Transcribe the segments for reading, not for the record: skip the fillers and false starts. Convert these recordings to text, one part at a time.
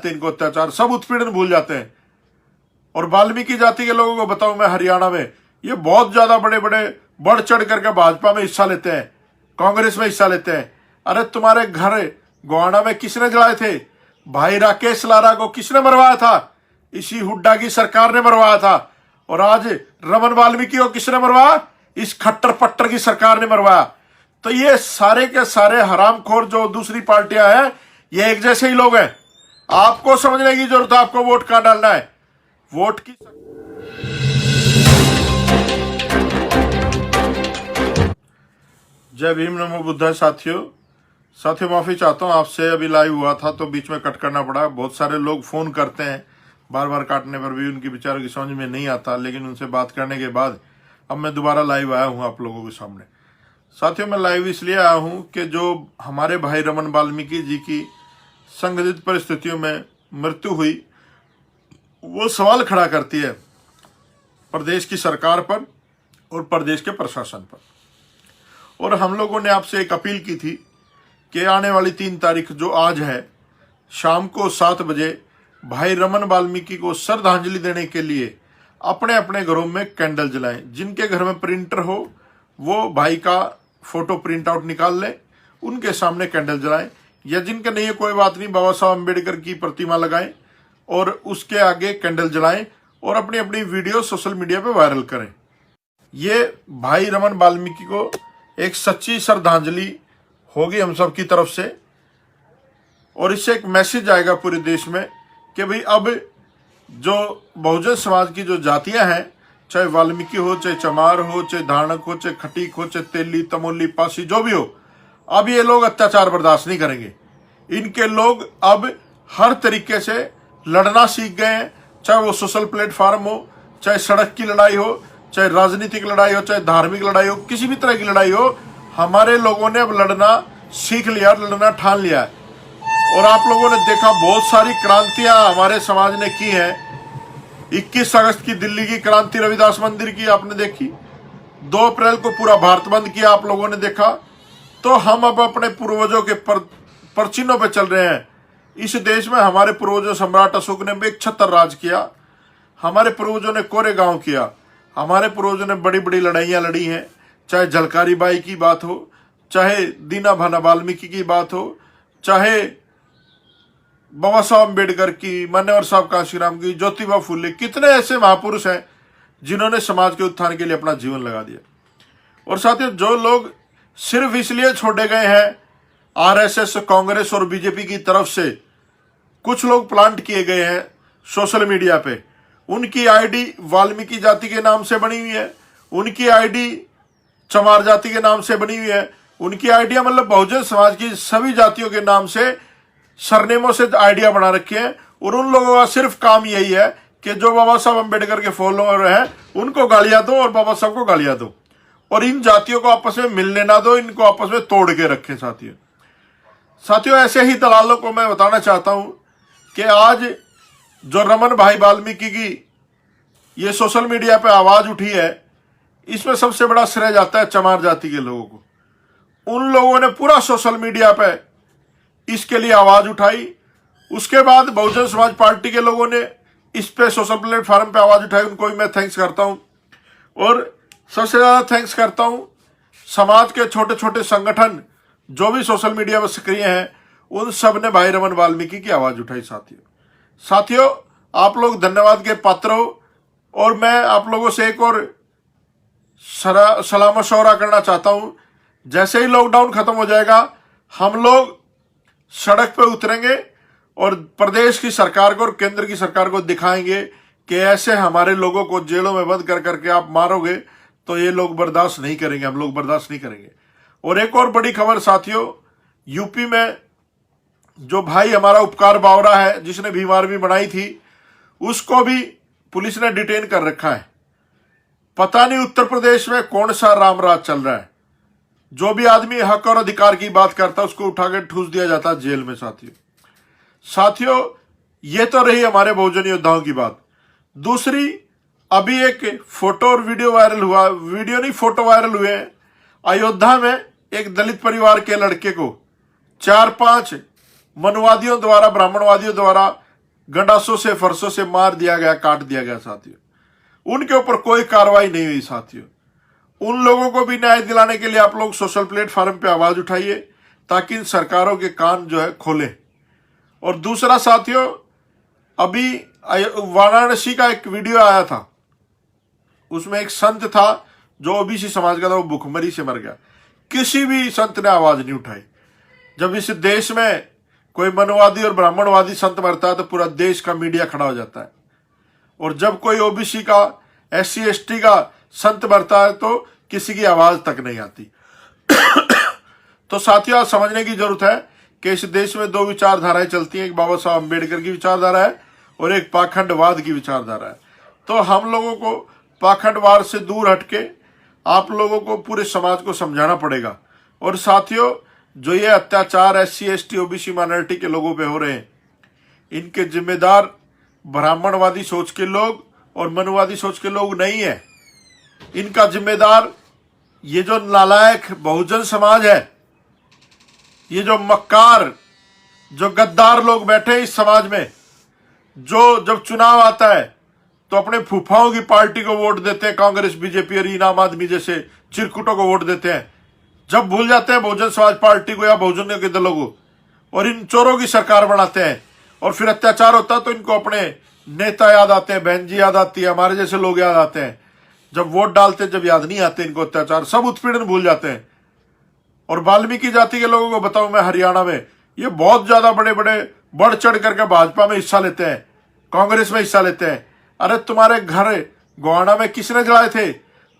जाते हैं इनको अत्याचार, सब उत्पीड़न भूल जाते हैं। और वाल्मीकि जाति के लोगों को बताऊं मैं, हरियाणा में ये बहुत ज्यादा बड़े बड़े बढ़ चढ़ करके भाजपा में हिस्सा लेते हैं, कांग्रेस में हिस्सा लेते हैं। अरे तुम्हारे घर गोवाना में किसने जलाए थे? भाई राकेश लारा को किसने मरवाया था? इसी हुड्डा की सरकार ने मरवाया था। और आज रमन वाल्मीकि को किसने मरवाया? इस खट्टर पट्टर की सरकार ने मरवाया। तो ये सारे के सारे हरामखोर जो दूसरी पार्टियां हैं, ये एक जैसे ही लोग हैं। आपको समझने की जरूरत है आपको वोट कहां डालना है। वोट की जय भीम, नमो बुद्धाय। साथियों माफी चाहता हूं आपसे, अभी लाइव हुआ था तो बीच में कट करना पड़ा। बहुत सारे लोग फोन करते हैं, बार बार काटने पर भी उनकी बेचारों की समझ में नहीं आता, लेकिन उनसे बात करने के बाद अब मैं दोबारा लाइव आया हूं आप लोगों के सामने। साथियों मैं लाइव इसलिए आया हूं कि जो हमारे भाई रमन वाल्मीकि जी की संगठित परिस्थितियों में मृत्यु हुई, वो सवाल खड़ा करती है प्रदेश की सरकार पर और प्रदेश के प्रशासन पर। और हम लोगों ने आपसे एक अपील की थी कि आने वाली 3 तारीख जो आज है, शाम को 7 बजे भाई रमन वाल्मीकि को श्रद्धांजलि देने के लिए अपने अपने घरों में कैंडल जलाएं। जिनके घर में प्रिंटर हो वो भाई का फोटो प्रिंट आउट निकाल लें, उनके सामने कैंडल जलाएं। या जिनके नहीं है कोई बात नहीं, बाबा साहब अम्बेडकर की प्रतिमा लगाएं और उसके आगे कैंडल जलाएं और अपनी अपनी वीडियो सोशल मीडिया पे वायरल करें। ये भाई रमन वाल्मीकि को एक सच्ची श्रद्धांजलि होगी हम सब की तरफ से। और इससे एक मैसेज आएगा पूरे देश में कि भाई अब जो बहुजन समाज की जो जातियां हैं, चाहे वाल्मीकि हो, चाहे चमार हो, चाहे धारणक हो, चाहे खटीक हो, चाहे तेली, तमोली, पासी, जो भी हो, अब ये लोग अत्याचार बर्दाश्त नहीं करेंगे। इनके लोग अब हर तरीके से लड़ना सीख गए हैं, चाहे वो सोशल प्लेटफॉर्म हो, चाहे सड़क की लड़ाई हो, चाहे राजनीतिक लड़ाई हो, चाहे धार्मिक लड़ाई हो, किसी भी तरह की लड़ाई हो, हमारे लोगों ने अब लड़ना सीख लिया, लड़ना ठान लिया है। और आप लोगों ने देखा बहुत सारी क्रांतियां हमारे समाज ने की हैं। 21 अगस्त की दिल्ली की क्रांति, रविदास मंदिर की आपने देखी। 2 अप्रैल को पूरा भारत बंद किया आप लोगों ने देखा। तो हम अब अपने पूर्वजों के परचिन्हों पे चल रहे हैं। इस देश में हमारे पूर्वजों सम्राट अशोक ने भी 76 राज किया, हमारे पूर्वजों ने कोरेगांव किया, हमारे पूर्वजों ने बड़ी बड़ी लड़ाइयां लड़ी हैं। चाहे झलकारी बाई की बात हो, चाहे दीना भाना वाल्मीकि की बात हो, चाहे बाबा साहब अम्बेडकर की, मान्यवर साहब कांशीराम की, ज्योतिबा फुले, कितने ऐसे महापुरुष हैं जिन्होंने समाज के उत्थान के लिए अपना जीवन लगा दिया। और साथियों जो लोग सिर्फ इसलिए छोड़े गए हैं आरएसएस, कांग्रेस और बीजेपी की तरफ से, कुछ लोग प्लांट किए गए हैं सोशल मीडिया पे, उनकी आईडी वाल्मीकि जाति के नाम से बनी हुई है, उनकी आईडी चमार जाति के नाम से बनी हुई है, उनकी आइडिया मतलब बहुजन समाज की सभी जातियों के नाम से सरनेमों से आइडिया बना रखी है। और उन लोगों का सिर्फ काम यही है कि जो बाबा साहब अम्बेडकर के फॉलोअर हैं उनको गालियां दो और बाबा साहब को गालियां दो, और इन जातियों को आपस में मिलने ना दो, इनको आपस में तोड़ के रखें। साथियों ऐसे ही दलालों को मैं बताना चाहता हूं कि आज जो रमन भाई वाल्मीकि की ये सोशल मीडिया पे आवाज उठी है, इसमें सबसे बड़ा श्रेय जाता है चमार जाति के लोगों को। उन लोगों ने पूरा सोशल मीडिया पे इसके लिए आवाज उठाई। उसके बाद बहुजन समाज पार्टी के लोगों ने इस पे सोशल प्लेटफॉर्म पे आवाज उठाई, उनको भी मैं थैंक्स करता हूं। और सबसे ज्यादा थैंक्स करता हूं समाज के छोटे छोटे संगठन जो भी सोशल मीडिया पर सक्रिय हैं, उन सब ने भाई रमन वाल्मीकि की आवाज उठाई। साथियों आप लोग धन्यवाद के पात्र हो। और मैं आप लोगों से एक और सलाह मशवरा करना चाहता हूं, जैसे ही लॉकडाउन खत्म हो जाएगा हम लोग सड़क पे उतरेंगे और प्रदेश की सरकार को और केंद्र की सरकार को दिखाएंगे कि ऐसे हमारे लोगों को जेलों में बंद कर करके आप मारोगे तो ये लोग बर्दाश्त नहीं करेंगे, हम लोग बर्दाश्त नहीं करेंगे। और एक और बड़ी खबर साथियों, यूपी में जो भाई हमारा उपकार बावरा है जिसने भीम आर्मी बनाई थी, उसको भी पुलिस ने डिटेन कर रखा है। पता नहीं उत्तर प्रदेश में कौन सा रामराज चल रहा है। जो भी आदमी हक और अधिकार की बात करता है उसको उठा के ठूस दिया जाता है जेल में। साथियों ये तो रही हमारे बहुजन योद्धाओं की बात। दूसरी, अभी एक फोटो और वीडियो वायरल हुआ, वीडियो नहीं फोटो वायरल हुए हैं। अयोध्या में एक दलित परिवार के लड़के को 4-5 मनुवादियों द्वारा, ब्राह्मणवादियों द्वारा गंडासों से फरसों से मार दिया गया, काट दिया गया साथियों। उनके ऊपर कोई कार्रवाई नहीं हुई साथियों। उन लोगों को भी न्याय दिलाने के लिए आप लोग सोशल प्लेटफॉर्म पे आवाज उठाइए ताकि इन सरकारों के कान जो है खोले। और दूसरा साथियों, अभी वाराणसी का एक वीडियो आया था, उसमें एक संत था जो ओबीसी समाज का था, वो भूखमरी से मर गया। किसी भी संत ने आवाज नहीं उठाई। जब इस देश में कोई मनवादी और ब्राह्मणवादी संत मरता है तो पूरा देश का मीडिया खड़ा हो जाता है, और जब कोई ओबीसी का, SC ST का संत मरता है तो किसी की आवाज तक नहीं आती। तो साथियों, आज समझने की जरूरत है कि इस देश में दो विचारधाराएं चलती हैं, एक बाबा साहब अम्बेडकर की विचारधारा है और एक पाखंडवाद की विचारधारा है। तो हम लोगों को पाखंडवाद से दूर हटके आप लोगों को पूरे समाज को समझाना पड़ेगा। और साथियों, जो ये अत्याचार SC ST OBC माइनॉरिटी के लोगों पे हो रहे हैं, इनके जिम्मेदार ब्राह्मणवादी सोच के लोग और मनुवादी सोच के लोग नहीं है। इनका जिम्मेदार ये जो नालायक बहुजन समाज है, ये जो मक्कार, जो गद्दार लोग बैठे इस समाज में, जो जब चुनाव आता है तो अपने फूफाओं की पार्टी को वोट देते हैं, कांग्रेस, BJP और आम आदमी जैसे चिरकुटों को वोट देते हैं, जब भूल जाते हैं बहुजन समाज पार्टी को या बहुजन के दलों को, और इन चोरों की सरकार बनाते हैं। और फिर अत्याचार होता है तो इनको अपने नेता याद आते हैं, बहन जी याद आती है, हमारे जैसे लोग याद आते हैं। जब वोट डालते हैं, जब याद नहीं आते इनको अत्याचार, सब उत्पीड़न भूल जाते हैं। और वाल्मीकि जाति के लोगों को बताऊं मैं, हरियाणा में ये बहुत ज्यादा बड़े बड़े बढ़ चढ़ करके भाजपा में हिस्सा लेते हैं, कांग्रेस में हिस्सा लेते हैं। अरे तुम्हारे घर गोहाना में किसने जलाए थे?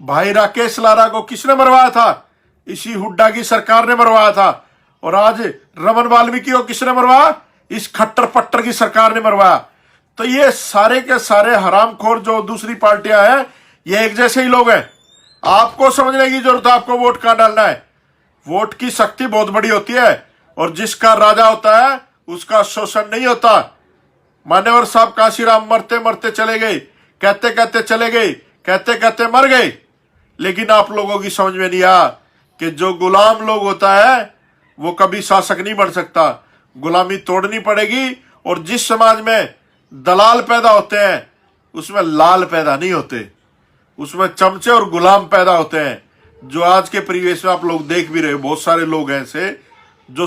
भाई राकेश लारा को किसने मरवाया था? इसी हुड्डा की सरकार ने मरवाया था। और आज रमन वाल्मीकि को किसने मरवाया? इस खट्टर पट्टर की सरकार ने मरवाया। तो ये सारे के सारे हरामखोर जो दूसरी पार्टियां हैं, ये एक जैसे ही लोग हैं। आपको समझने की जरूरत है आपको वोट कहां डालना है। वोट की शक्ति बहुत बड़ी होती है, और जिसका राजा होता है उसका शोषण नहीं होता। मान्यवर साहब काशीराम मरते मरते चले गए, कहते कहते चले गए, कहते कहते मर गए। लेकिन आप लोगों की समझ में नहीं आया कि जो गुलाम लोग होता है वो कभी शासक नहीं बन सकता। गुलामी तोड़नी पड़ेगी। और जिस समाज में दलाल पैदा होते हैं उसमें लाल पैदा नहीं होते, उसमें चमचे और गुलाम पैदा होते हैं। जो आज के परिवेश में आप लोग देख भी रहे हो, बहुत सारे लोग हैं ऐसे जो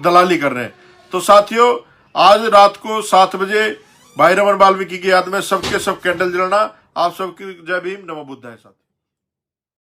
दलाली कर रहे हैं। तो साथियों, आज रात को 7 बजे भाई रमन वाल्मीकि की याद में सबके सब कैंडल जलाना। आप सबकी जय भीम, नमो बुद्धाय साथियों।